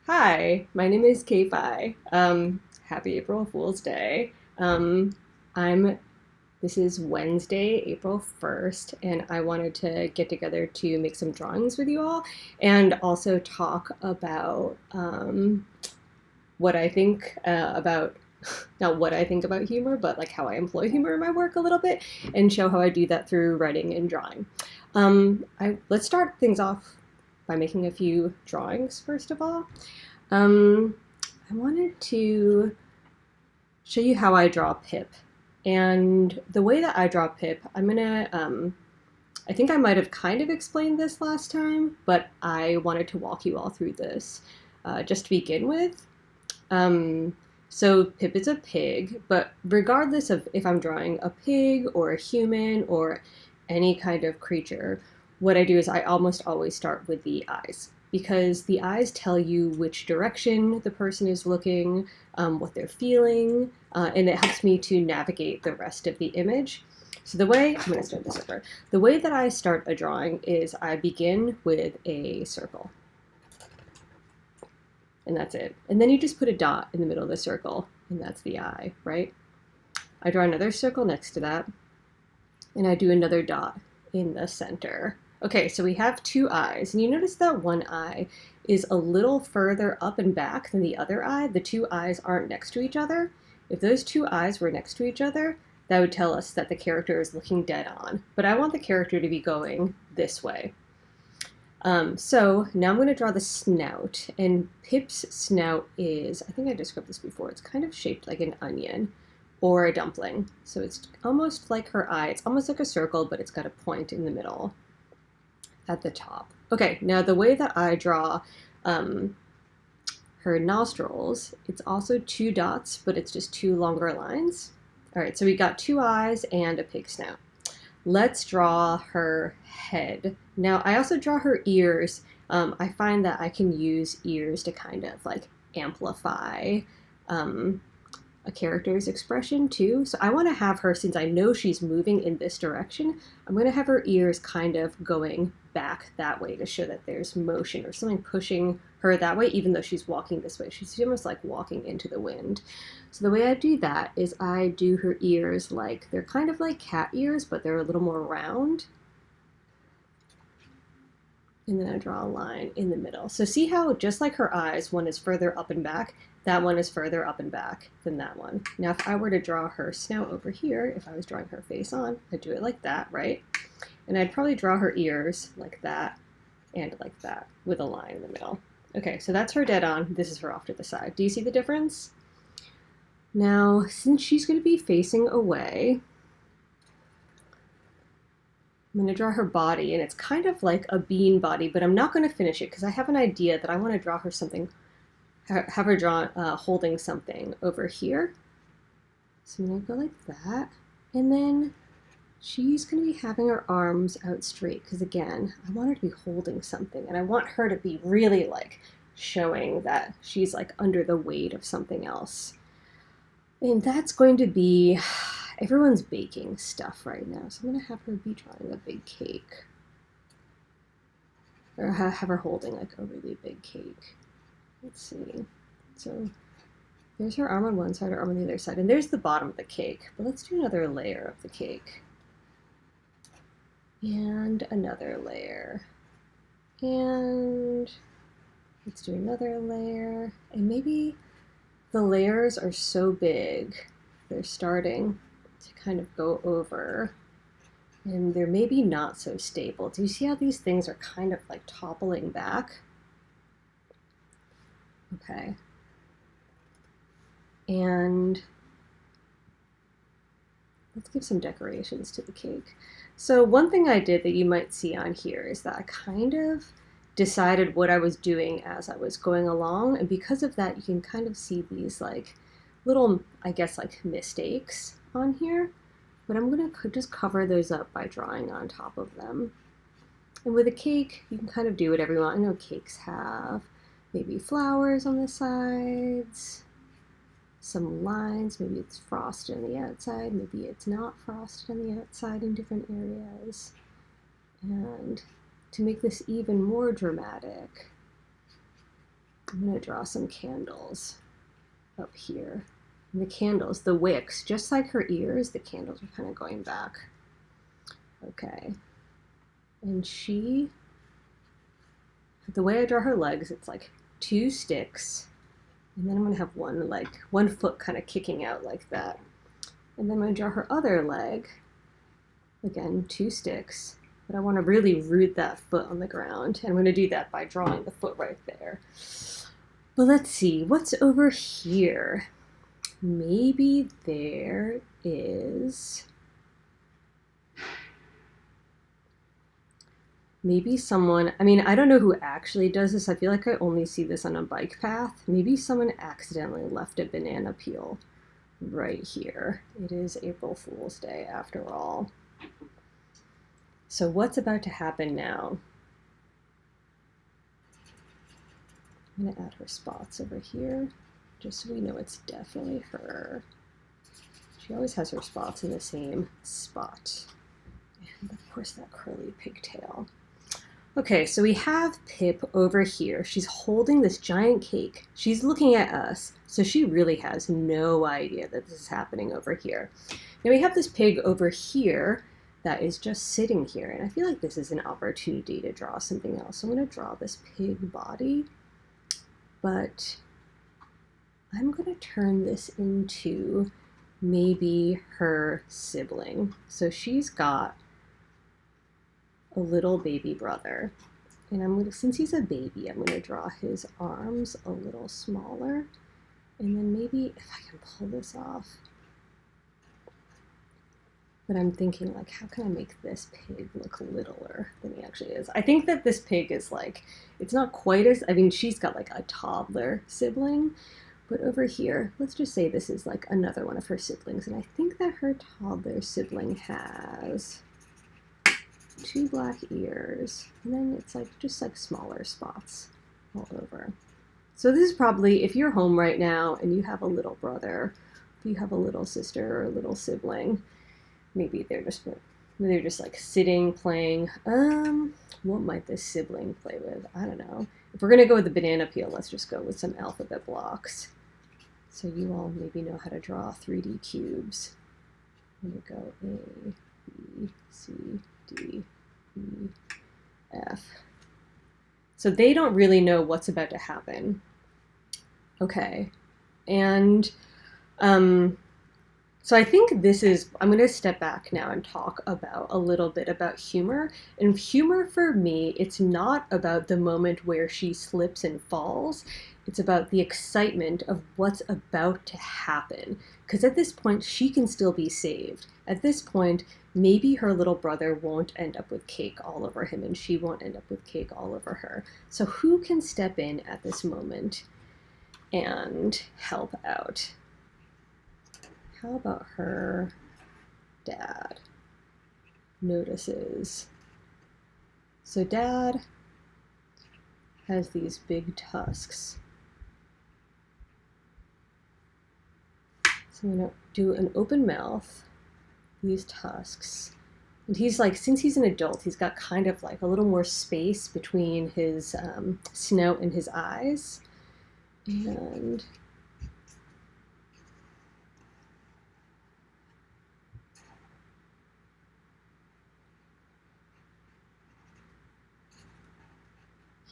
Hi, my name is K-Fai. Happy April Fool's Day. I'm This is Wednesday, April 1st, and I wanted to get together to make some drawings with you all and also talk about what I think about not what I think about humor, but like how I employ humor in my work a little bit and show how I do that through writing and drawing. Let's start things off by making a few drawings first of all. Um, I wanted to show you how I draw Pip. And the way that I draw Pip, I think I might have kind of explained this last time, but I wanted to walk you all through this just to begin with. Um, so Pip is a pig, but regardless of if I'm drawing a pig or a human or any kind of creature, what I do is I almost always start with the eyes because the eyes tell you which direction the person is looking, what they're feeling, and it helps me to navigate the rest of the image. So I'm going to start this over. The way that I start a drawing is I begin with a circle and that's it. And then you just put a dot in the middle of the circle, and that's the eye, right? I draw another circle next to that, and I do another dot in the center. Okay, so we have two eyes, and you notice that one eye is a little further up and back than the other eye. The two eyes aren't next to each other. If those two eyes were next to each other, that would tell us that the character is looking dead on. But I want the character to be going this way. So now I'm going to draw the snout, and Pip's snout is, I think I described this before, it's kind of shaped like an onion or a dumpling. So it's almost like her eye. It's almost like a circle, but it's got a point in the middle at the top. Okay, now the way that I draw her nostrils, it's also two dots, but it's just two longer lines. All right, so we got two eyes and a pig snout. Let's draw her head. Now, I also draw her ears. I find that I can use ears to kind of like amplify a character's expression too. So I want to have her, since I know she's moving in this direction, I'm going to have her ears kind of going back that way to show that there's motion or something pushing her that way, even though she's walking this way. She's almost like walking into the wind. So the way I do that is I do her ears like, they're kind of like cat ears, but they're a little more round. And then I draw a line in the middle. So see how just like her eyes, one is further up and back, that one is further up and back than that one. Now if I were to draw her snout over here, if I was drawing her face on, I'd do it like that, right? And I'd probably draw her ears like that and like that with a line in the middle. Okay, so that's her dead on. This is her off to the side. Do you see the difference? Now, since she's going to be facing away, I'm going to draw her body, and it's kind of like a bean body, but I'm not going to finish it because I have an idea that I want to draw her something, have her draw holding something over here. So I'm going to go like that, and then she's going to be having her arms out straight because, again, I want her to be holding something, and I want her to be really like showing that she's like under the weight of something else. And that's going to be, everyone's baking stuff right now, so I'm going to have her be drawing a big cake. Or have her holding like a really big cake. Let's see. So there's her arm on one side, her arm on the other side, and there's the bottom of the cake. But let's do another layer of the cake. And another layer. And let's do another layer. And maybe the layers are so big, they're starting to kind of go over, and they're maybe not so stable. Do you see how these things are kind of like toppling back? Okay. And let's give some decorations to the cake. So one thing I did that you might see on here is that I kind of decided what I was doing as I was going along, and because of that you can kind of see these like little, I guess, like mistakes on here, but I'm gonna just cover those up by drawing on top of them. And with a cake you can kind of do whatever you want. I know cakes have maybe flowers on the sides, some lines, maybe it's frosted on the outside, maybe it's not frosted on the outside in different areas. And to make this even more dramatic, I'm going to draw some candles up here. And the candles, the wicks, just like her ears, the candles are kind of going back. Okay. And she, the way I draw her legs, it's like 2 sticks. And then I'm going to have one foot kind of kicking out like that. And then I'm going to draw her other leg. Again, 2 sticks. But I want to really root that foot on the ground. And I'm going to do that by drawing the foot right there. But let's see, what's over here? Maybe there is... Maybe someone, I mean, I don't know who actually does this. I feel like I only see this on a bike path. Maybe someone accidentally left a banana peel right here. It is April Fool's Day after all. So what's about to happen now? I'm gonna add her spots over here, just so we know it's definitely her. She always has her spots in the same spot. And of course that curly pigtail. Okay, so we have Pip over here. She's holding this giant cake. She's looking at us, so she really has no idea that this is happening over here. Now we have this pig over here that is just sitting here, and I feel like this is an opportunity to draw something else. So I'm going to draw this pig body, but I'm going to turn this into maybe her sibling. So she's got a little baby brother, and I'm gonna, since he's a baby, I'm gonna draw his arms a little smaller, and then maybe if I can pull this off. But I'm thinking, like, how can I make this pig look littler than he actually is? I think that this pig is like, it's not quite as, I mean, she's got like a toddler sibling, but over here, let's just say this is like another one of her siblings, and I think that her toddler sibling has 2 black ears, and then it's like just like smaller spots all over. So this is probably, if you're home right now and you have a little brother, if you have a little sister or a little sibling, maybe they're just like sitting playing. What might this sibling play with? I don't know. If we're gonna go with the banana peel, let's just go with some alphabet blocks. So you all maybe know how to draw 3D cubes. I'm gonna go A, B, C, D, E, F. So they don't really know what's about to happen. Okay, and so I think this is, I'm going to step back now and talk about a little bit about humor. And humor for me, it's not about the moment where she slips and falls. It's about the excitement of what's about to happen. Because at this point, she can still be saved. At this point, maybe her little brother won't end up with cake all over him, and she won't end up with cake all over her. So who can step in at this moment and help out? How about her dad notices? So dad has these big tusks. So I'm gonna do an open mouth, these tusks. And he's like, since he's an adult, he's got kind of like a little more space between his snout and his eyes. And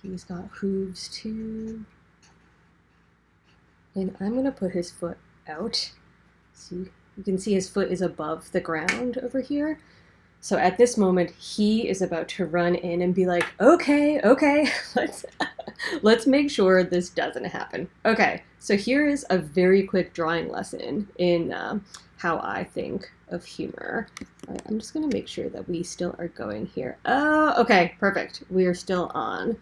he's got hooves too. And I'm gonna put his foot out. See, you can see his foot is above the ground over here. So at this moment, he is about to run in and be like, okay, let's make sure this doesn't happen. Okay, so here is a very quick drawing lesson in how I think of humor. Right, I'm just gonna make sure that we still are going here. Oh, okay, perfect. We are still on.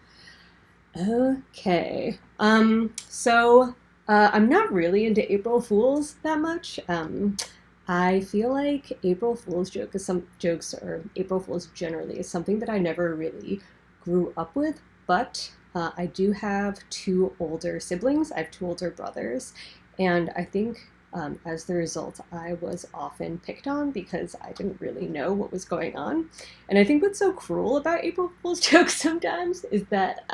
Okay, so I'm not really into April Fools that much. I feel like April Fool's jokes or April Fools generally is something that I never really grew up with, but I do have 2 older siblings. I have 2 older brothers, and I think as the result, I was often picked on because I didn't really know what was going on. And I think what's so cruel about April Fool's jokes sometimes is that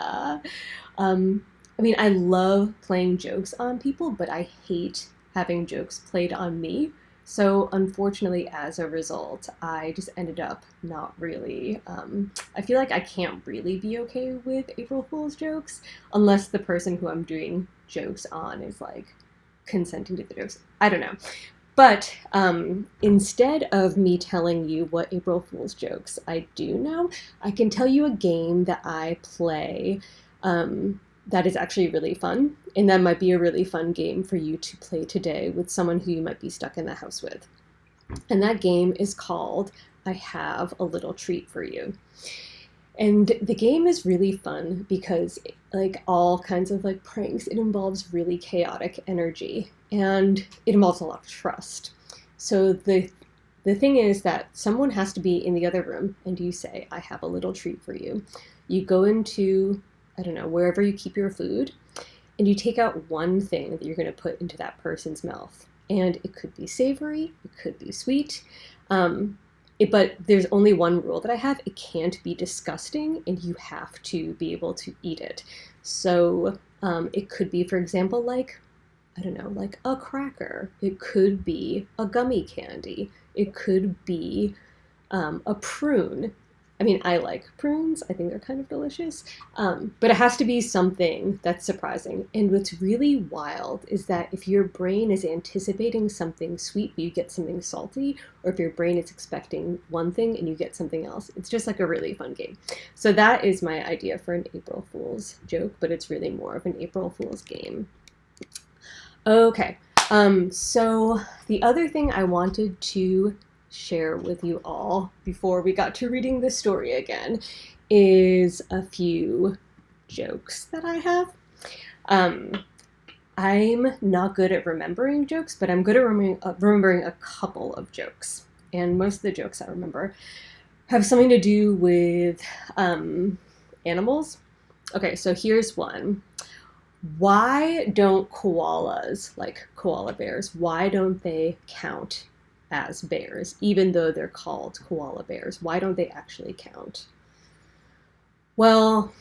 I mean, I love playing jokes on people, but I hate having jokes played on me. So, unfortunately, as a result, I just ended up not really. I feel like I can't really be okay with April Fool's jokes unless the person who I'm doing jokes on is like consenting to the jokes. I don't know. But instead of me telling you what April Fool's jokes I do know, I can tell you a game that I play that is actually really fun. And that might be a really fun game for you to play today with someone who you might be stuck in the house with. And that game is called I Have a Little Treat for You. And the game is really fun because like all kinds of like pranks, it involves really chaotic energy and it involves a lot of trust. So the thing is that someone has to be in the other room and you say, I have a little treat for you. You go into, I don't know, wherever you keep your food and you take out one thing that you're going to put into that person's mouth. And it could be savory, it could be sweet. But there's only one rule that I have. It can't be disgusting and you have to be able to eat it. So it could be, for example, like, I don't know, like a cracker. It could be a gummy candy. It could be a prune. I mean, I like prunes. I think they're kind of delicious. But it has to be something that's surprising. And what's really wild is that if your brain is anticipating something sweet, but you get something salty, or if your brain is expecting one thing and you get something else, it's just like a really fun game. So that is my idea for an April Fool's joke, but it's really more of an April Fool's game. Okay, so the other thing I wanted to share with you all before we got to reading the story again is a few jokes that I have. I'm not good at remembering jokes, but I'm good at remembering a couple of jokes. And most of the jokes I remember have something to do with animals. Okay, so here's one. Why don't koalas, like koala bears, why don't they count as bears, even though they're called koala bears? Why don't they actually count? Well,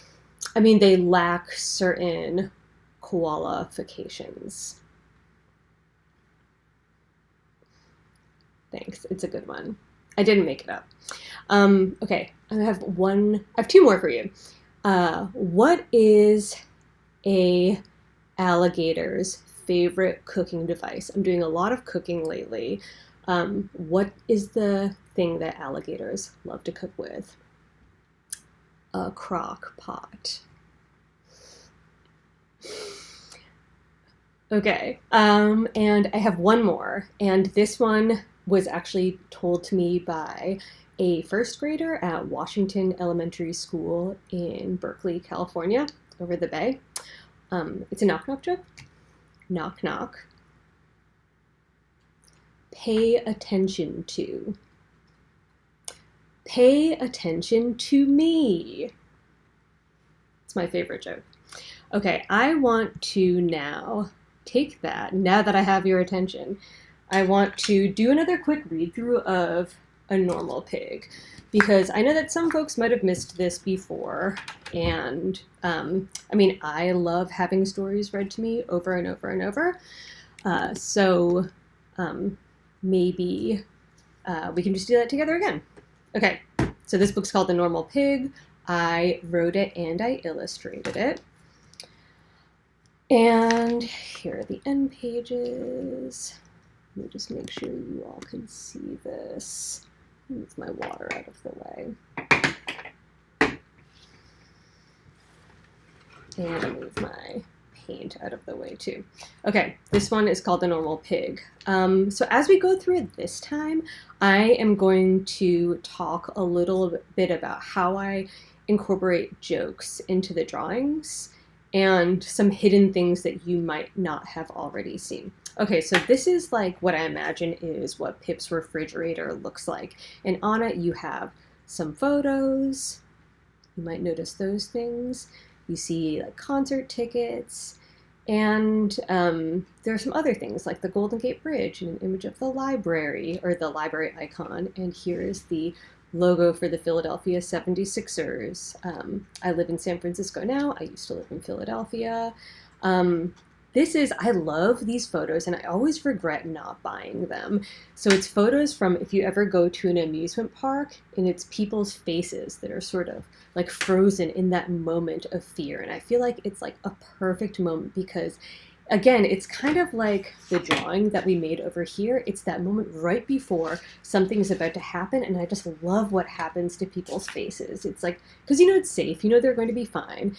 I mean, they lack certain koalifications. Thanks, it's a good one. I didn't make it up. Okay, I have two more for you. What is a alligator's favorite cooking device? I'm doing a lot of cooking lately. What is the thing that alligators love to cook with? A crock pot. Okay, and I have one more, and this one was actually told to me by a first grader at Washington Elementary School in Berkeley, California, over the bay. It's a knock-knock joke. Knock, knock. Pay attention to. Pay attention to me. It's my favorite joke. Okay, I want to now take that, now that I have your attention, I want to do another quick read-through of A Normal Pig, because I know that some folks might have missed this before, and I mean, I love having stories read to me over and over and over, so maybe we can just do that together again. Okay, so this book's called The Normal Pig. I wrote it and I illustrated it. And here are the end pages. Let me just make sure you all can see this. Move my water out of the way. And move my paint out of the way too. Okay, this one is called The Normal Pig. So as we go through it this time, I am going to talk a little bit about how I incorporate jokes into the drawings and some hidden things that you might not have already seen. Okay, so this is like what I imagine is what Pip's refrigerator looks like. And on it you have some photos. You might notice those things. You see like concert tickets, and there are some other things like the Golden Gate Bridge and an image of the library, or the library icon, and here is the logo for the Philadelphia 76ers. I live in San Francisco now. I used to live in Philadelphia. Um, I love these photos and I always regret not buying them. So it's photos from if you ever go to an amusement park and it's people's faces that are sort of like frozen in that moment of fear. And I feel like it's like a perfect moment because again, it's kind of like the drawing that we made over here. It's that moment right before something's about to happen, and I just love what happens to people's faces. It's like, because you know it's safe, you know they're going to be fine.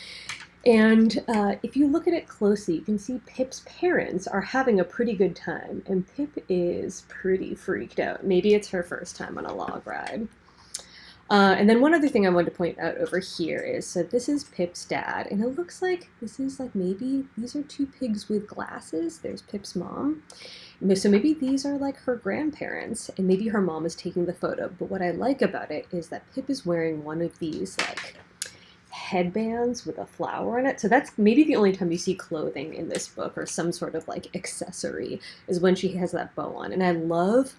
And if you look at it closely, you can see Pip's parents are having a pretty good time, and Pip is pretty freaked out. Maybe it's her first time on a log ride. And then one other thing I wanted to point out over here is, so this is Pip's dad, and it looks like this is like maybe these are two pigs with glasses. There's Pip's mom. So maybe these are like her grandparents, and maybe her mom is taking the photo. But what I like about it is that Pip is wearing one of these like headbands with a flower on it. So that's maybe the only time you see clothing in this book or some sort of like accessory is when she has that bow on. And I love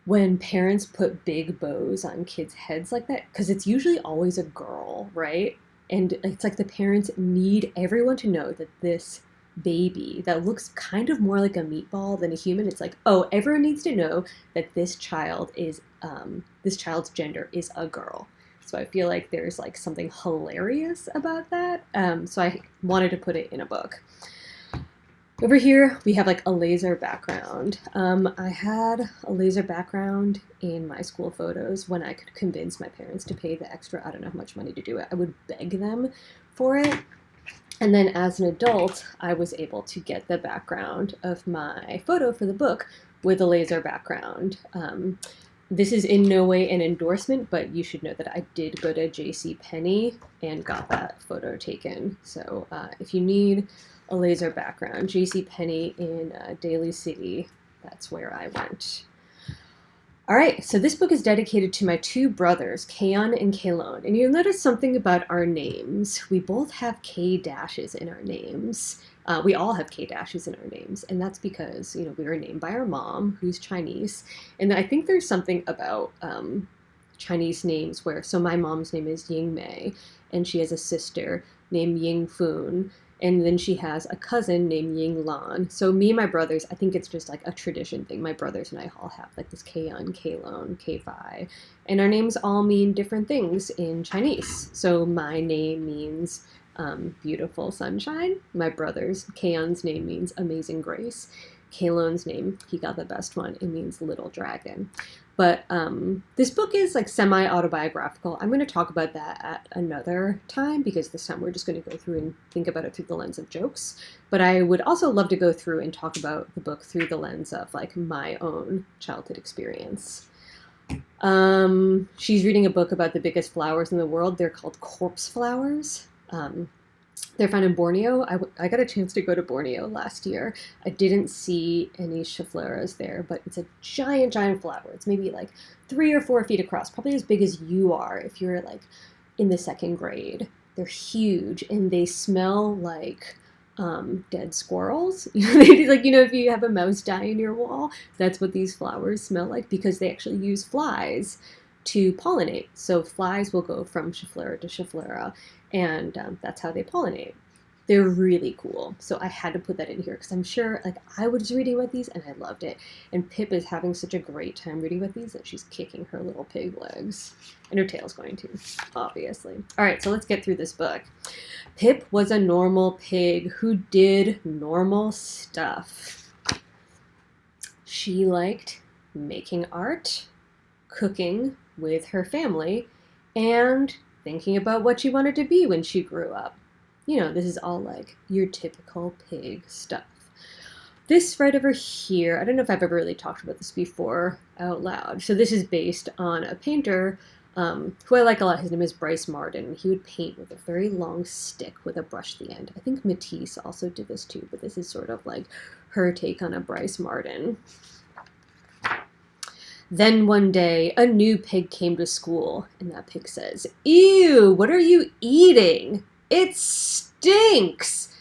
when parents put big bows on kids' heads like that, because it's usually always a girl, right? And it's like the parents need everyone to know that this baby that looks kind of more like a meatball than a human, it's like, oh, everyone needs to know that this child's gender is a girl. So I feel like there's like something hilarious about that. So I wanted to put it in a book. Over here, we have like a laser background. I had a laser background in my school photos when I could convince my parents to pay the extra, I don't know how much money to do it. I would beg them for it. And then as an adult, I was able to get the background of my photo for the book with a laser background. This is in no way an endorsement, but you should know that I did go to JCPenney and got that photo taken. So if you need a laser background, JCPenney in Daly City, that's where I went. All right, so this book is dedicated to my two brothers, Kayon and Kalon. And you'll notice something about our names. We both have K dashes in our names. We all have K dashes in our names, and that's because, you know, we were named by our mom, who's Chinese. And I think there's something about Chinese names where, so my mom's name is Ying Mei, and she has a sister named Ying Fun. And then she has a cousin named Ying Lan. So me and my brothers, I think it's just like a tradition thing. My brothers and I all have like this Kayon, Kalon, K-Fai. And our names all mean different things in Chinese. So my name means beautiful sunshine. My brother's, Kayon's name means amazing grace. Kalon's name, he got the best one, it means little dragon. But this book is like semi-autobiographical. I'm going to talk about that at another time because this time we're just going to go through and think about it through the lens of jokes. But I would also love to go through and talk about the book through the lens of like my own childhood experience. She's reading a book about the biggest flowers in the world. They're called corpse flowers. They're found in Borneo. I got a chance to go to Borneo last year. I didn't see any chifleras there, but it's a giant, giant flower. It's maybe like 3 or 4 feet across, probably as big as you are if you're like in the 2nd grade. They're huge and they smell like dead squirrels. Like, you know, if you have a mouse die in your wall, that's what these flowers smell like because they actually use flies to pollinate. So flies will go from chiflera to chiflera, and that's how they pollinate. They're really cool. So I had to put that in here because I'm sure like I was reading about these and I loved it. And Pip is having such a great time reading about these that she's kicking her little pig legs. And her tail's going to, obviously. All right, so let's get through this book. Pip was a normal pig who did normal stuff. She liked making art, cooking with her family, and thinking about what she wanted to be when she grew up. You know, this is all like your typical pig stuff. This right over here, I don't know if I've ever really talked about this before out loud. So this is based on a painter who I like a lot. His name is Bryce Marden. He would paint with a very long stick with a brush at the end. I think Matisse also did this too, but this is sort of like her take on a Bryce Marden. Then one day, a new pig came to school, and that pig says, "Ew, what are you eating? It stinks!"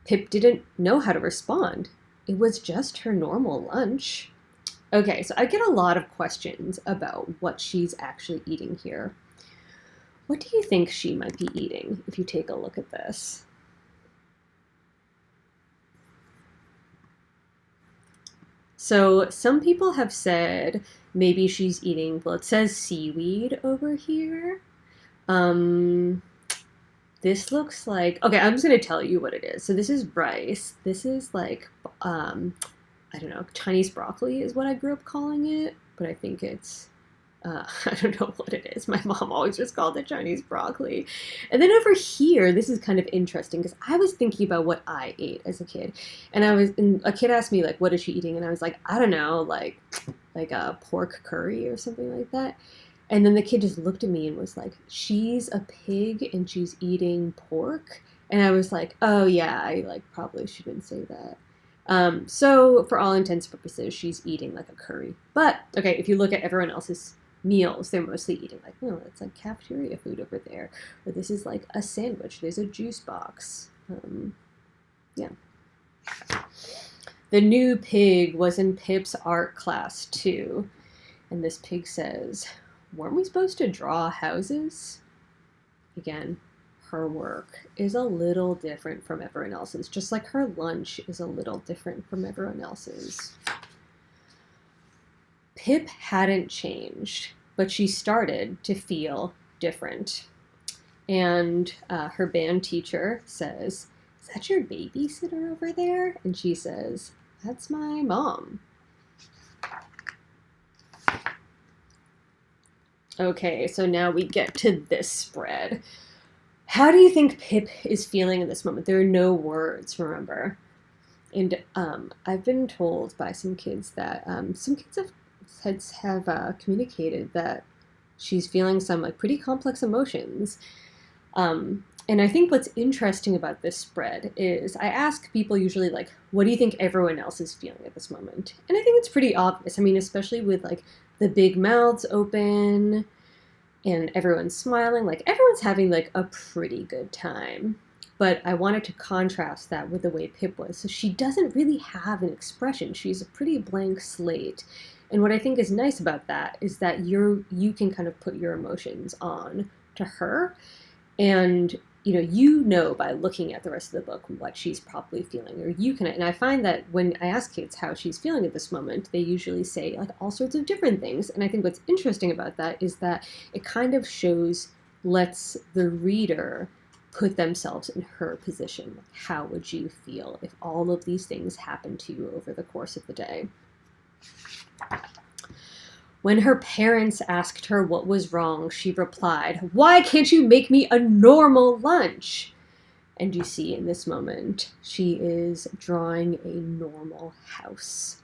Pip didn't know how to respond. It was just her normal lunch. Okay, so I get a lot of questions about what she's actually eating here. What do you think she might be eating if you take a look at this? So some people have said maybe she's eating, well, it says seaweed over here. Um, this looks like, okay, I'm just gonna tell you what it is. So this is rice. This is like, I don't know, Chinese broccoli is what I grew up calling it, but I think it's I don't know what it is. My mom always just called it Chinese broccoli. And then over here, this is kind of interesting because I was thinking about what I ate as a kid, and a kid asked me like, "What is she eating?" And I was like, "I don't know, like a pork curry or something like that." And then the kid just looked at me and was like, "She's a pig and she's eating pork." And I was like, "Oh yeah, I like probably shouldn't say that." So for all intents and purposes, she's eating like a curry. But okay, if you look at everyone else's meals, they're mostly eating like, oh, it's like cafeteria food over there, or this is like a sandwich. There's a juice box. Yeah. The new pig was in Pip's art class too, and this pig says, "Weren't we supposed to draw houses?" Again, her work is a little different from everyone else's, just like her lunch is a little different from everyone else's. Pip hadn't changed, but she started to feel different. And her band teacher says, "Is that your babysitter over there?" And she says, "That's my mom." Okay, so now we get to this spread. How do you think Pip is feeling in this moment? There are no words, remember? And I've been told by some kids that some kids have communicated that she's feeling some like pretty complex emotions. And I think what's interesting about this spread is I ask people usually like, what do you think everyone else is feeling at this moment? And I think it's pretty obvious. I mean, especially with like the big mouths open and everyone's smiling, like everyone's having like a pretty good time. But I wanted to contrast that with the way Pip was. So she doesn't really have an expression. She's a pretty blank slate. And what I think is nice about that is that you can kind of put your emotions on to her, and you know by looking at the rest of the book what she's probably feeling, or you can. And I find that when I ask kids how she's feeling at this moment, they usually say like all sorts of different things. And I think what's interesting about that is that it kind of lets the reader put themselves in her position. Like, how would you feel if all of these things happened to you over the course of the day? When her parents asked her what was wrong, she replied, "Why can't you make me a normal lunch?" And you see in this moment, she is drawing a normal house.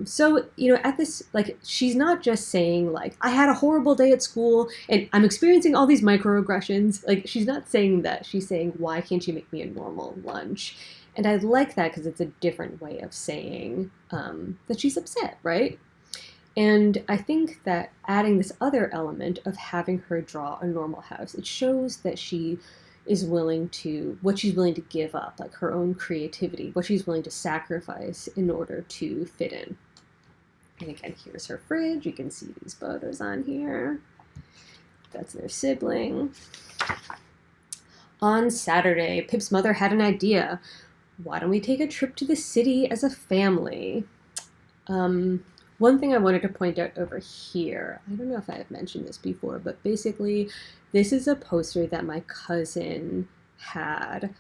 So, at this, like, she's not just saying, like, I had a horrible day at school and I'm experiencing all these microaggressions. Like, she's not saying that. She's saying, why can't you make me a normal lunch? And I like that because it's a different way of saying that she's upset, right? And I think that adding this other element of having her draw a normal house, it shows that she is what she's willing to give up, like her own creativity, what she's willing to sacrifice in order to fit in. And again, here's her fridge. You can see these photos on here. That's their sibling. On Saturday, Pip's mother had an idea. Why don't we take a trip to the city as a family? One thing I wanted to point out over here, I don't know if I have mentioned this before, but basically this is a poster that my cousin had.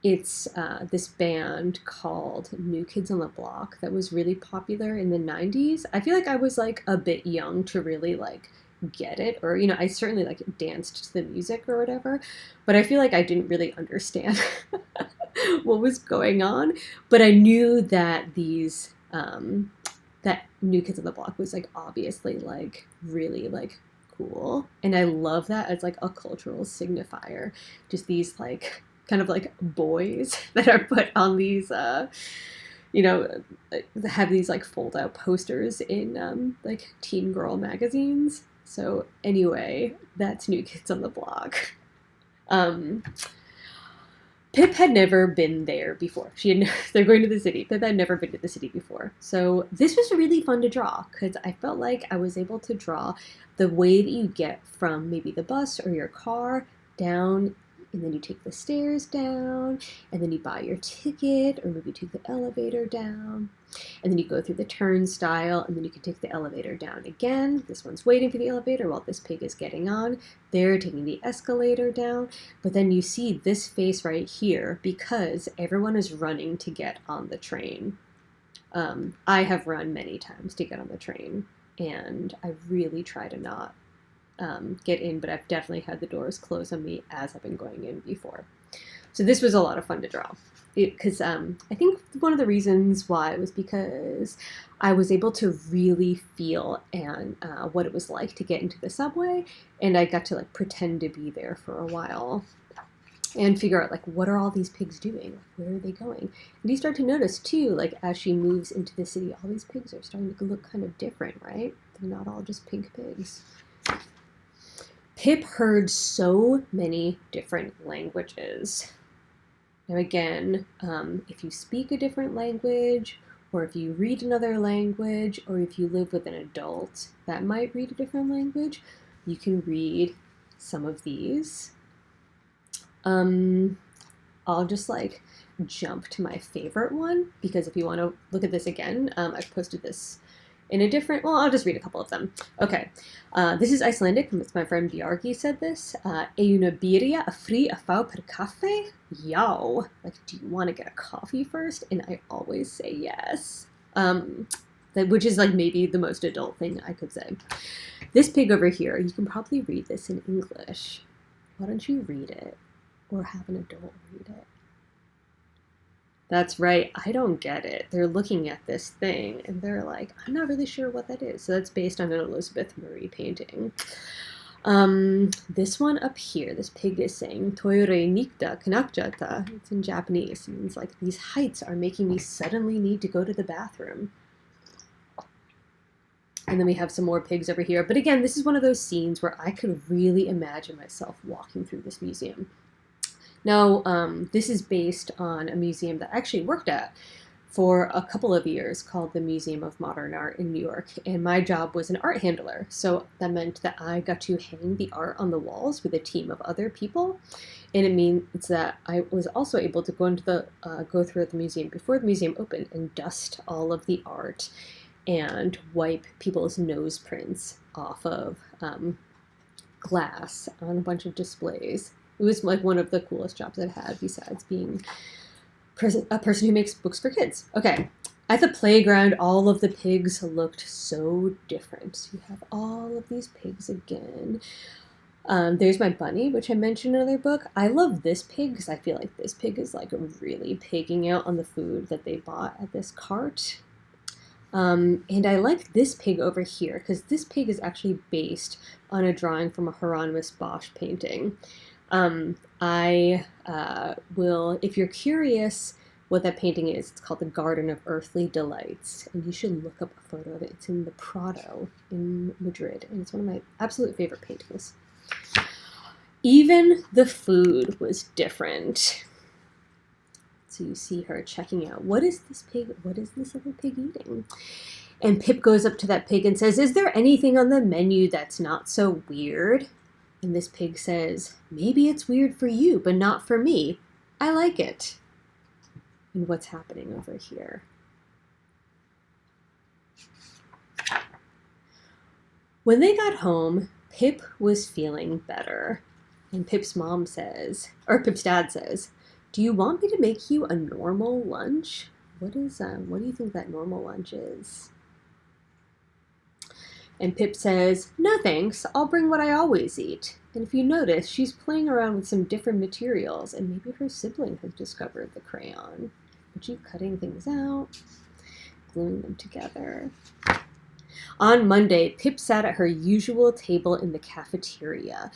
It's this band called New Kids on the Block that was really popular in the 90s. I feel like I was like a bit young to really like get it, or I certainly like danced to the music or whatever, but I feel like I didn't really understand what was going on. But I knew that that New Kids on the Block was like obviously like really like cool, and I love that as like a cultural signifier. Just these like kind of like boys that are put on these have these like fold out posters in like teen girl magazines. So anyway, that's New Kids on the Block. Pip had never been there before. They're going to the city. Pip had never been to the city before. So this was really fun to draw because I felt like I was able to draw the way that you get from maybe the bus or your car down, and then you take the stairs down, and then you buy your ticket, or maybe take the elevator down, and then you go through the turnstile, and then you can take the elevator down again. This one's waiting for the elevator while this pig is getting on. They're taking the escalator down, but then you see this face right here because everyone is running to get on the train. I have run many times to get on the train, and I really try to not get in, but I've definitely had the doors close on me as I've been going in before. So this was a lot of fun to draw. Because I think one of the reasons why was because I was able to really feel and what it was like to get into the subway, and I got to like pretend to be there for a while and figure out like what are all these pigs doing? Where are they going? And you start to notice too, like as she moves into the city, all these pigs are starting to look kind of different, right? They're not all just pink pigs. Pip heard so many different languages. Now again, if you speak a different language, or if you read another language, or if you live with an adult that might read a different language, you can read some of these. I'll just like jump to my favorite one, because if you want to look at this again, I've posted this in a different, well, I'll just read a couple of them. Okay, this is Icelandic. It's my friend Bjargi said this. Euna birja a frí að fá per kaffi? Yo, like, do you want to get a coffee first? And I always say yes. Which is like maybe the most adult thing I could say. This pig over here, you can probably read this in English. Why don't you read it? Or have an adult read it? That's right, I don't get it. They're looking at this thing and they're like, I'm not really sure what that is. So that's based on an Elizabeth Murray painting. This one up here, this pig is saying, Toire nikta knakjata. It's in Japanese. It means like, these heights are making me suddenly need to go to the bathroom. And then we have some more pigs over here. But again, this is one of those scenes where I could really imagine myself walking through this museum. Now, this is based on a museum that I actually worked at for a couple of years called the Museum of Modern Art in New York, and my job was an art handler. So that meant that I got to hang the art on the walls with a team of other people, and it means that I was also able to go through the museum before the museum opened and dust all of the art and wipe people's nose prints off of glass on a bunch of displays. It was like one of the coolest jobs I've had besides being a person who makes books for kids. Okay, at the playground, all of the pigs looked so different. You have all of these pigs again. There's my bunny, which I mentioned in another book. I love this pig because I feel like this pig is like really pigging out on the food that they bought at this cart. And I like this pig over here because this pig is actually based on a drawing from a Hieronymus Bosch painting. I will, if you're curious what that painting is, it's called The Garden of Earthly Delights, and you should look up a photo of it. It's in the Prado in Madrid, and it's one of my absolute favorite paintings. Even the food was different. So you see her checking out, what is this other pig eating? And Pip goes up to that pig and says, is there anything on the menu that's not so weird? And this pig says, maybe it's weird for you, but not for me. I like it. And what's happening over here? When they got home, Pip was feeling better. And Pip's dad says, do you want me to make you a normal lunch? What do you think that normal lunch is? And Pip says, no thanks, I'll bring what I always eat. And if you notice, she's playing around with some different materials, and maybe her sibling has discovered the crayon. But she's cutting things out, gluing them together. On Monday, Pip sat at her usual table in the cafeteria.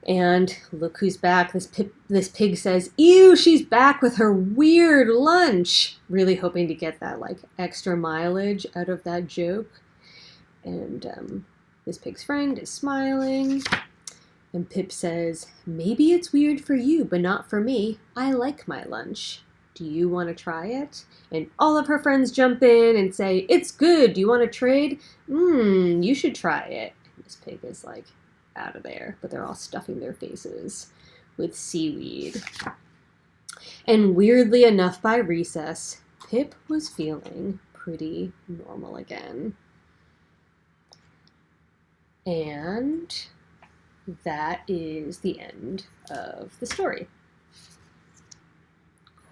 And look who's back. This pig says, ew, she's back with her weird lunch. Really hoping to get that like extra mileage out of that joke. And this pig's friend is smiling. And Pip says, maybe it's weird for you, but not for me. I like my lunch. Do you want to try it? And all of her friends jump in and say, it's good. Do you want to trade? You should try it. And this pig is like out of there, but they're all stuffing their faces with seaweed. And weirdly enough, by recess, Pip was feeling pretty normal again. And that is the end of the story.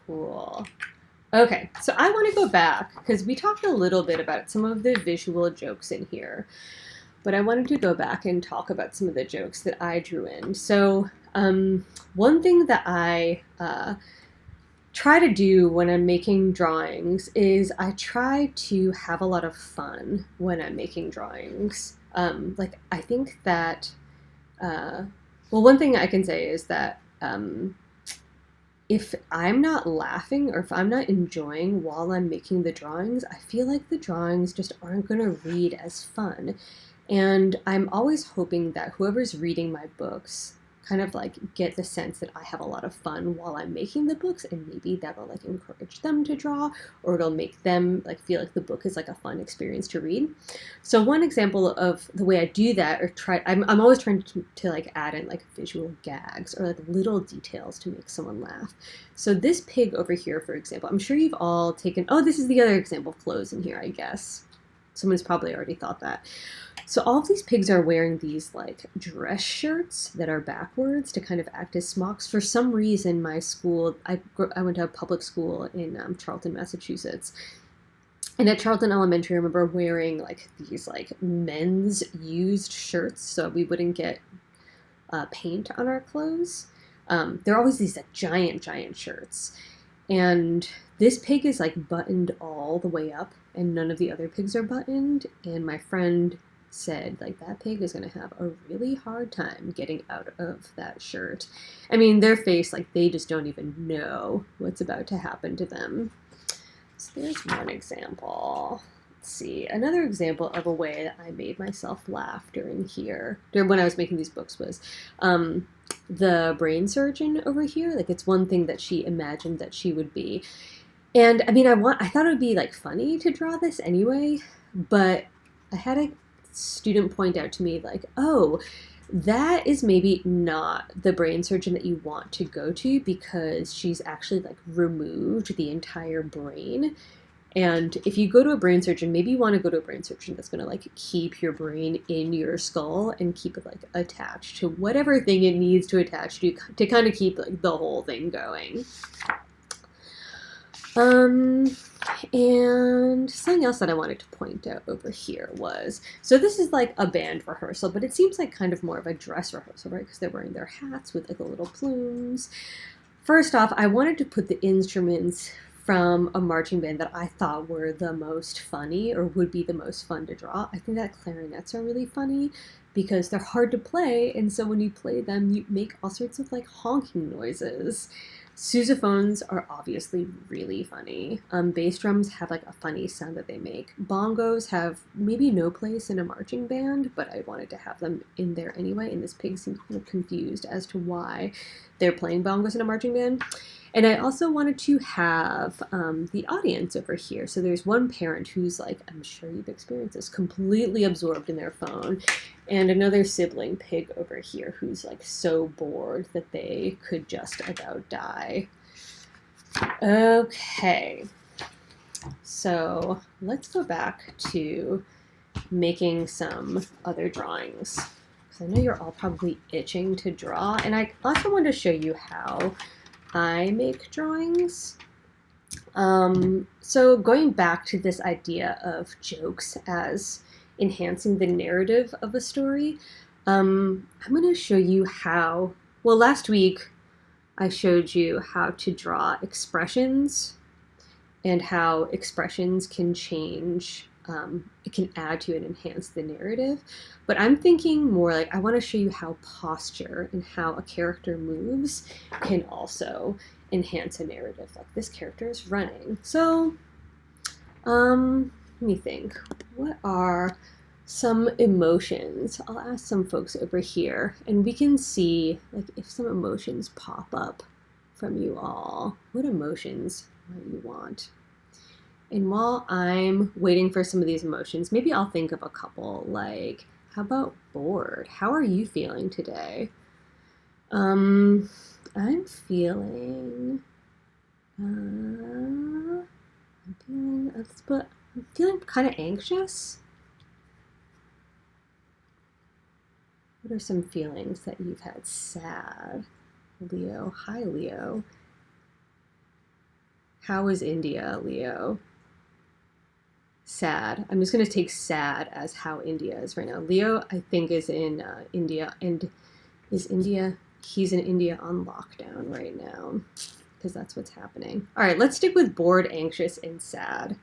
Cool. Okay, so I want to go back because we talked a little bit about some of the visual jokes in here, but I wanted to go back and talk about some of the jokes that I drew in. So one thing that I try to do when I'm making drawings is I try to have a lot of fun when I'm making drawings. I think that, one thing I can say is that if I'm not laughing or if I'm not enjoying while I'm making the drawings, I feel like the drawings just aren't going to read as fun. And I'm always hoping that whoever's reading my books kind of like get the sense that I have a lot of fun while I'm making the books, and maybe that'll like encourage them to draw, or it'll make them like feel like the book is like a fun experience to read. So one example of the way I do that, or I'm always trying to like add in like visual gags or like little details to make someone laugh. So this pig over here, for example, I'm sure you've all taken, this is the other example of clothes in here, I guess. Someone's probably already thought that. So all of these pigs are wearing these like dress shirts that are backwards to kind of act as smocks. For some reason, my school, I went to a public school in Charlton, Massachusetts. And at Charlton Elementary, I remember wearing like these like men's used shirts so we wouldn't get paint on our clothes. They're always these like giant shirts. And this pig is like buttoned all the way up and none of the other pigs are buttoned. And my friend said like that pig is going to have a really hard time getting out of that shirt. I mean, their face, like they just don't even know what's about to happen to them. So there's one example. Let's see. Another example of a way that I made myself laugh during when I was making these books was the brain surgeon over here. Like it's one thing that she imagined that she would be. And I mean, I thought it would be like funny to draw this anyway, but I had a student point out to me like, oh, that is maybe not the brain surgeon that you want to go to because she's actually like removed the entire brain. And if you go to a brain surgeon, maybe you want to go to a brain surgeon that's going to like keep your brain in your skull and keep it like attached to whatever thing it needs to attach to kind of keep like the whole thing going. And something else that I wanted to point out over here was, so this is like a band rehearsal, but it seems like kind of more of a dress rehearsal, right? Because they're wearing their hats with like the little plumes. First off, I wanted to put the instruments from a marching band that I thought were the most funny or would be the most fun to draw. I think that clarinets are really funny because they're hard to play, and so when you play them, you make all sorts of like honking noises. Sousaphones are obviously really funny. Bass drums have like a funny sound that they make. Bongos have maybe no place in a marching band, but I wanted to have them in there anyway, and this pig seems kind of confused as to why they're playing bongos in a marching band. And I also wanted to have the audience over here. So there's one parent who's like, I'm sure you've experienced this, completely absorbed in their phone. And another sibling pig over here who's like so bored that they could just about die. Okay. So let's go back to making some other drawings. Because I know you're all probably itching to draw. And I also want to show you how I make drawings. So going back to this idea of jokes as enhancing the narrative of a story, I'm going to show you how, last week I showed you how to draw expressions and how expressions can change, it can add to and enhance the narrative. But I'm thinking more like I want to show you how posture and how a character moves can also enhance a narrative. Like this character is running. So, let me think. What are some emotions. I'll ask some folks over here and we can see like if some emotions pop up from you all. What emotions might you want? And while I'm waiting for some of these emotions, maybe I'll think of a couple, like, how about bored? How are you feeling today? I'm feeling, I'm feeling kind of anxious. What are some feelings that you've had? Sad. Leo. Hi, Leo. How is India, Leo? Sad. I'm just going to take sad as how India is right now. Leo, I think, is in India. And is India? He's in India on lockdown right now because that's what's happening. All right, let's stick with bored, anxious, and sad.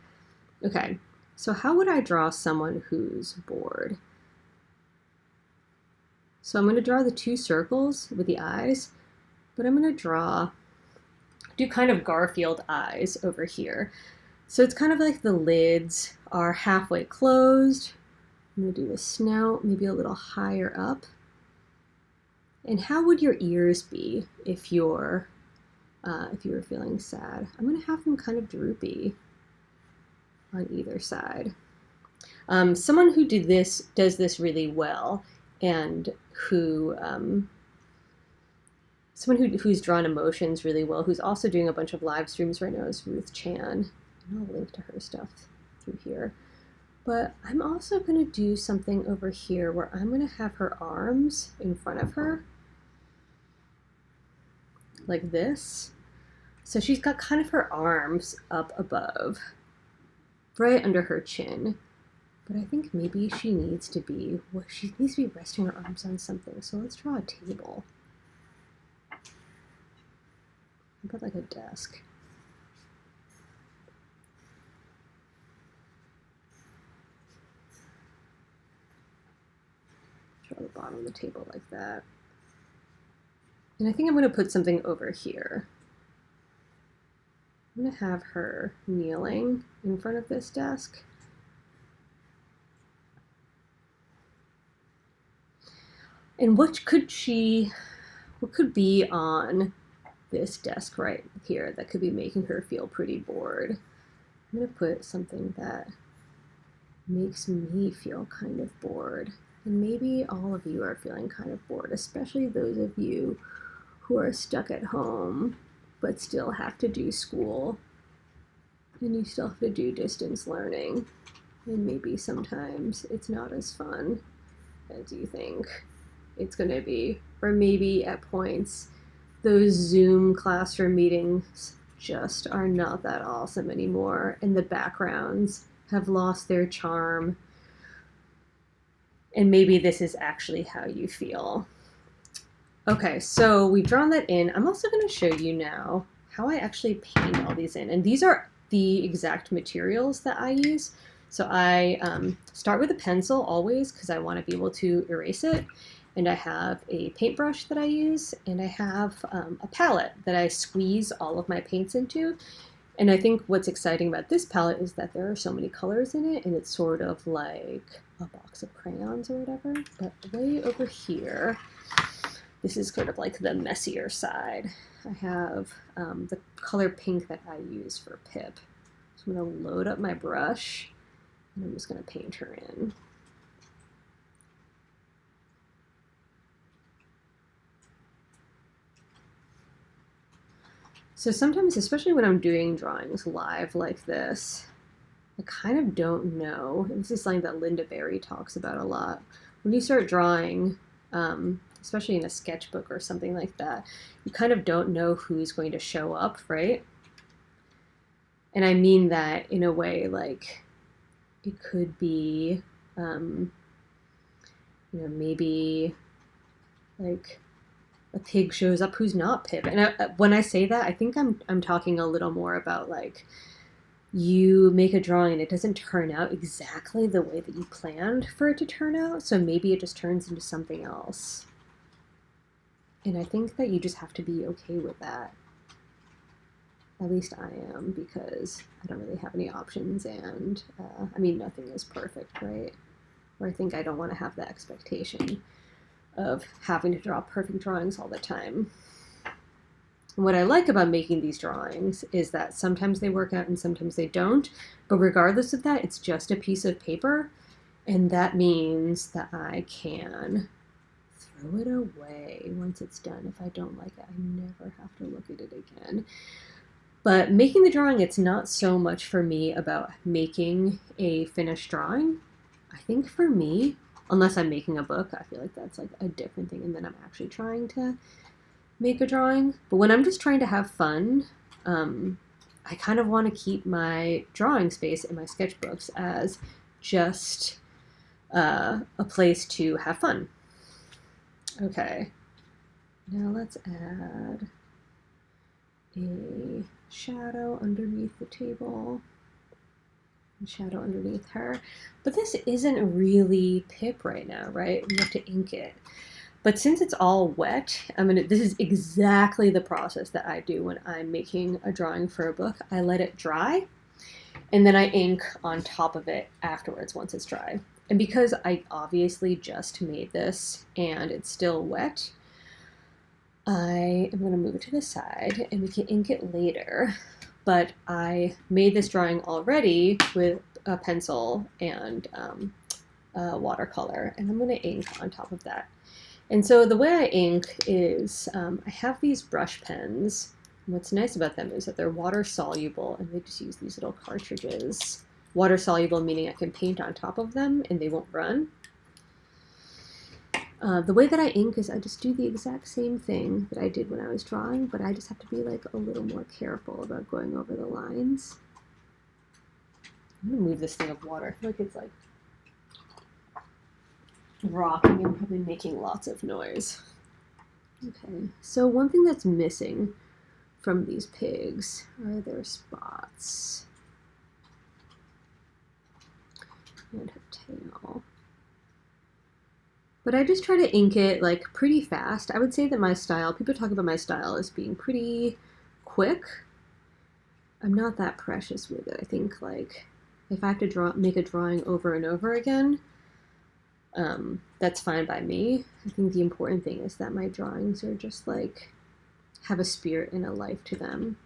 Okay, so how would I draw someone who's bored? So I'm going to draw the two circles with the eyes, but I'm going to do kind of Garfield eyes over here. So it's kind of like the lids are halfway closed. I'm going to do the snout maybe a little higher up. And how would your ears be if you were feeling sad? I'm going to have them kind of droopy on either side. Someone who does this really well, and who's drawn emotions really well, who's also doing a bunch of live streams right now, is Ruth Chan. And I'll link to her stuff through here. But I'm also going to do something over here where I'm going to have her arms in front of her, like this. So she's got kind of her arms up above, right under her chin. But I think maybe she needs to be resting her arms on something. So let's draw a table. How about like a desk? Draw the bottom of the table like that. And I think I'm going to put something over here. I'm going to have her kneeling in front of this desk. And what could be on this desk right here that could be making her feel pretty bored? I'm going to put something that makes me feel kind of bored. And maybe all of you are feeling kind of bored, especially those of you who are stuck at home but still have to do school, and you still have to do distance learning, and maybe sometimes it's not as fun as you think it's going to be, or maybe at points those Zoom classroom meetings just are not that awesome anymore, and the backgrounds have lost their charm, and maybe this is actually how you feel. Okay, so we've drawn that in. I'm also going to show you now how I actually paint all these in. And these are the exact materials that I use. So I start with a pencil always because I want to be able to erase it. And I have a paintbrush that I use, and I have a palette that I squeeze all of my paints into. And I think what's exciting about this palette is that there are so many colors in it, and it's sort of like a box of crayons or whatever. But way over here, this is sort of like the messier side. I have the color pink that I use for Pip. So I'm going to load up my brush, and I'm just going to paint her in. So sometimes, especially when I'm doing drawings live like this, I kind of don't know, and this is something that Linda Berry talks about a lot. When you start drawing, especially in a sketchbook or something like that, you kind of don't know who's going to show up, right? And I mean that in a way, like, it could be, maybe like a pig shows up who's not Pip. And when I say that, I think I'm talking a little more about like, you make a drawing and it doesn't turn out exactly the way that you planned for it to turn out, so maybe it just turns into something else. And I think that you just have to be okay with that. At least I am, because I don't really have any options, and I mean, nothing is perfect, right? where I think I don't want to have the expectation of having to draw perfect drawings all the time. And what I like about making these drawings is that sometimes they work out and sometimes they don't, but regardless of that, it's just a piece of paper, and that means that I can throw it away once it's done. If I don't like it, I never have to look at it again. But making the drawing, it's not so much for me about making a finished drawing. I think for me, unless I'm making a book, I feel like that's like a different thing, and then I'm actually trying to make a drawing. But when I'm just trying to have fun, I kind of want to keep my drawing space in my sketchbooks as just a place to have fun. Okay, now let's add a shadow underneath the table and shadow underneath her. But this isn't really Pip right now, right? We have to ink it. But since it's all wet, this is exactly the process that I do when I'm making a drawing for a book. I let it dry, and then I ink on top of it afterwards once it's dry. And because I obviously just made this and it's still wet, I am going to move it to the side and we can ink it later. But I made this drawing already with a pencil and watercolor, and I'm going to ink on top of that. And so the way I ink is I have these brush pens. And what's nice about them is that they're water soluble, and they just use these little cartridges. Water soluble meaning I can paint on top of them and they won't run. The way that I ink is I just do the exact same thing that I did when I was drawing, but I just have to be like a little more careful about going over the lines. I'm gonna move this thing of water. I feel like it's like rocking and probably making lots of noise. Okay, so one thing that's missing from these pigs are their spots and her tail. But I just try to ink it like pretty fast. I would say that my style, people talk about my style as being pretty quick. I'm not that precious with it. I think like if I have to make a drawing over and over again, that's fine by me. I think the important thing is that my drawings are just like have a spirit and a life to them.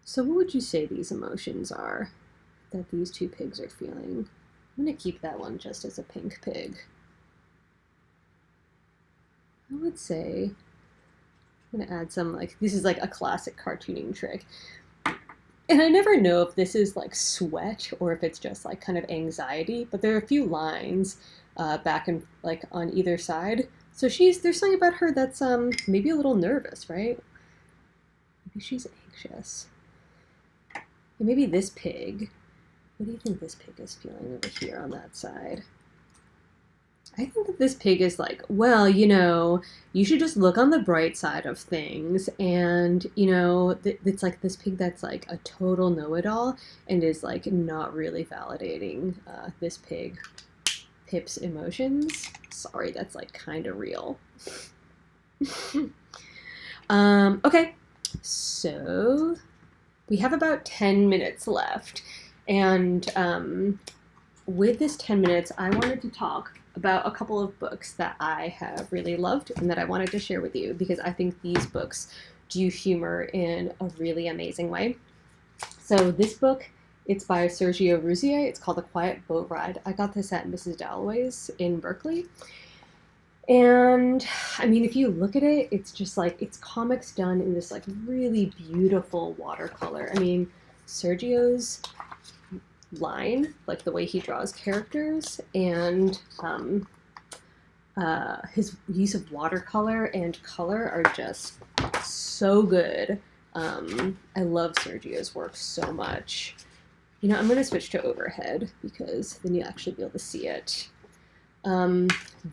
So what would you say these emotions are that these two pigs are feeling? I'm going to keep that one just as a pink pig. I would say I'm going to add some, like, this is like a classic cartooning trick. And I never know if this is like sweat or if it's just like kind of anxiety, but there are a few lines back and like on either side. So there's something about her that's maybe a little nervous, right? Maybe she's anxious. And maybe this pig, what do you think this pig is feeling over here on that side? I think that this pig is like, well, you know, you should just look on the bright side of things. And, you know, it's like this pig that's like a total know-it-all and is like not really validating this Pip's emotions. Sorry, that's like kind of real. Okay, so we have about 10 minutes left. And with this 10 minutes, I wanted to talk about a couple of books that I have really loved and that I wanted to share with you because I think these books do humor in a really amazing way. So this book, it's by Sergio Ruzzier. It's called A Quiet Boat Ride. I got this at Mrs. Dalloway's in Berkeley. And I mean, if you look at it, it's just like, it's comics done in this like really beautiful watercolor. I mean, Sergio's line, like the way he draws characters, and his use of watercolor and color are just so good. I love Sergio's work so much. You know, I'm going to switch to overhead because then you'll actually be able to see it.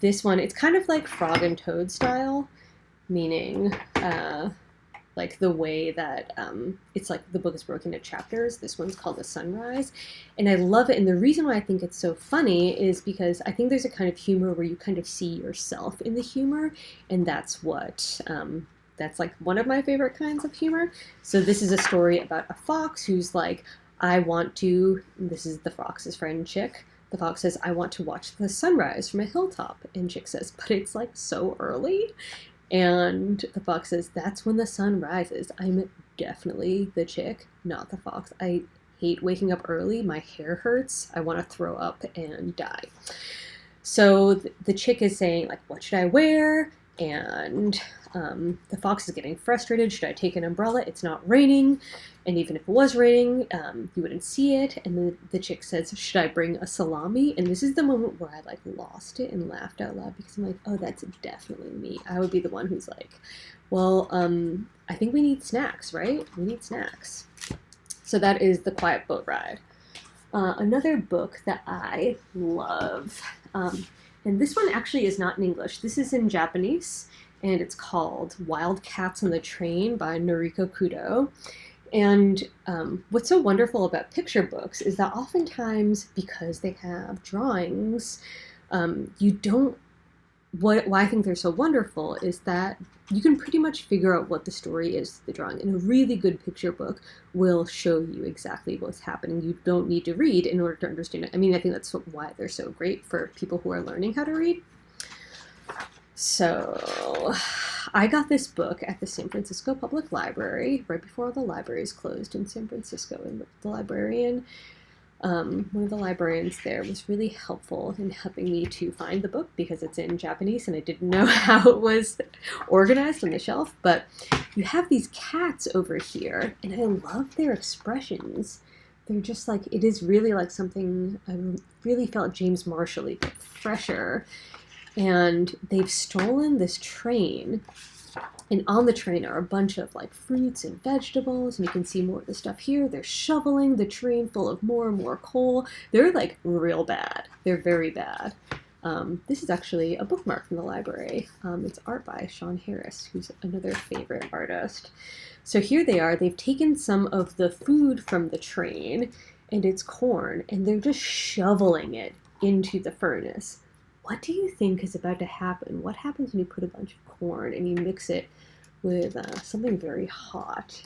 This one, it's kind of like Frog and Toad style, meaning like the way that it's like the book is broken into chapters. This one's called The Sunrise, and I love it. And the reason why I think it's so funny is because I think there's a kind of humor where you kind of see yourself in the humor, and that's what that's like one of my favorite kinds of humor. So this is a story about a fox who's like, I want to, this is the fox's friend Chick. The fox says, I want to watch the sunrise from a hilltop. And Chick says, but it's like so early. And the fox says, that's when the sun rises. I'm definitely the chick, not the fox. I hate waking up early. My hair hurts. I want to throw up and die. So the chick is saying, like, what should I wear? And the fox is getting frustrated. Should I take an umbrella? It's not raining. And even if it was raining, you wouldn't see it. And the chick says, should I bring a salami? And this is the moment where I like lost it and laughed out loud because I'm like, oh, that's definitely me. I would be the one who's like, well, I think we need snacks, right? We need snacks. So that is The Quiet Boat Ride. Another book that I love, and this one actually is not in English. This is in Japanese, and it's called Wild Cats on the Train by Noriko Kudo. And what's so wonderful about picture books is that oftentimes, because they have drawings, you don't, why I think they're so wonderful is that you can pretty much figure out what the story is, the drawing. And a really good picture book will show you exactly what's happening. You don't need to read in order to understand it. I mean, I think that's why they're so great for people who are learning how to read. So I got this book at the San Francisco Public Library right before all the libraries closed in San Francisco. And the librarian, one of the librarians there was really helpful in helping me to find the book because it's in Japanese and I didn't know how it was organized on the shelf. But you have these cats over here and I love their expressions. They're just like, it is really like something, I really felt James Marshall-y, but fresher. And they've stolen this train, and on the train are a bunch of like fruits and vegetables, and you can see more of the stuff here. They're shoveling the train full of more and more coal. They're like real bad. They're very bad. This is actually a bookmark from the library. It's art by Sean Harris, who's another favorite artist. So here they are. They've taken some of the food from the train, and it's corn, and they're just shoveling it into the furnace. What do you think is about to happen? What happens when you put a bunch of corn and you mix it with something very hot?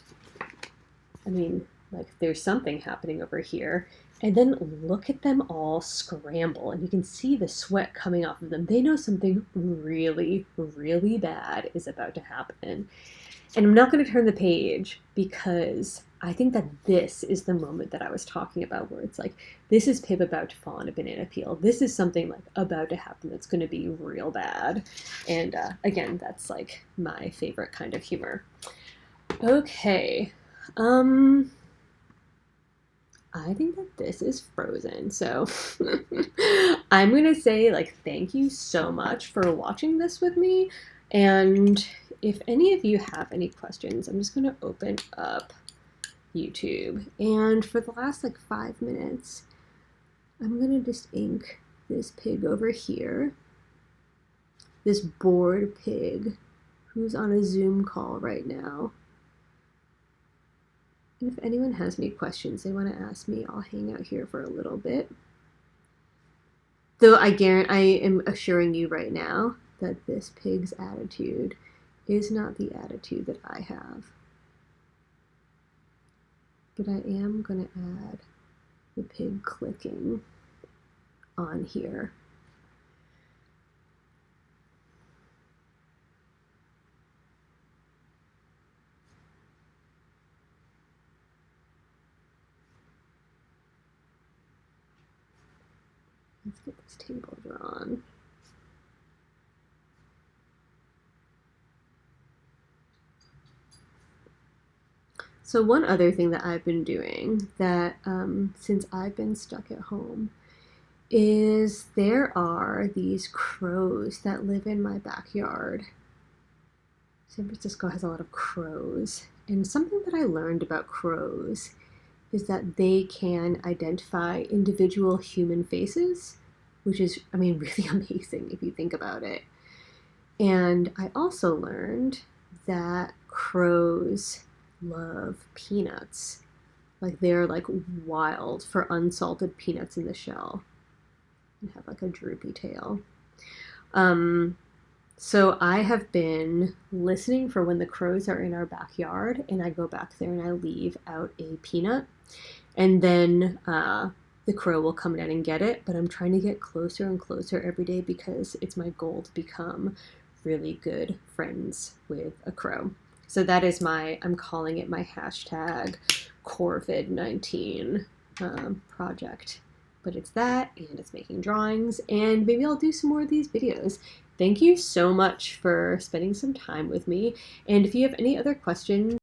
I mean, like there's something happening over here. And then look at them all scramble and you can see the sweat coming off of them. They know something really, really bad is about to happen. And I'm not going to turn the page because I think that this is the moment that I was talking about where it's like, this is Pip about to fall on a banana peel. This is something like about to happen that's going to be real bad. And again, that's like my favorite kind of humor. Okay. I think that this is Frozen. So I'm going to say like, thank you so much for watching this with me. And if any of you have any questions, I'm just going to open up YouTube. And for the last like 5 minutes, I'm going to just ink this pig over here. This bored pig who's on a Zoom call right now. And if anyone has any questions they want to ask me, I'll hang out here for a little bit. Though I am assuring you right now that this pig's attitude is not the attitude that I have. But I am going to add the pig clicking on here. Let's get this table drawn. So one other thing that I've been doing that since I've been stuck at home is there are these crows that live in my backyard. San Francisco has a lot of crows. And something that I learned about crows is that they can identify individual human faces, which is, I mean, really amazing if you think about it. And I also learned that crows love peanuts. Like they're like wild for unsalted peanuts in the shell. And have like a droopy tail. So I have been listening for when the crows are in our backyard, and I go back there and I leave out a peanut, and then the crow will come down and get it. But I'm trying to get closer and closer every day because it's my goal to become really good friends with a crow. So that is I'm calling it my hashtag Corvid-19 project. But it's that, and it's making drawings, and maybe I'll do some more of these videos. Thank you so much for spending some time with me. And if you have any other questions,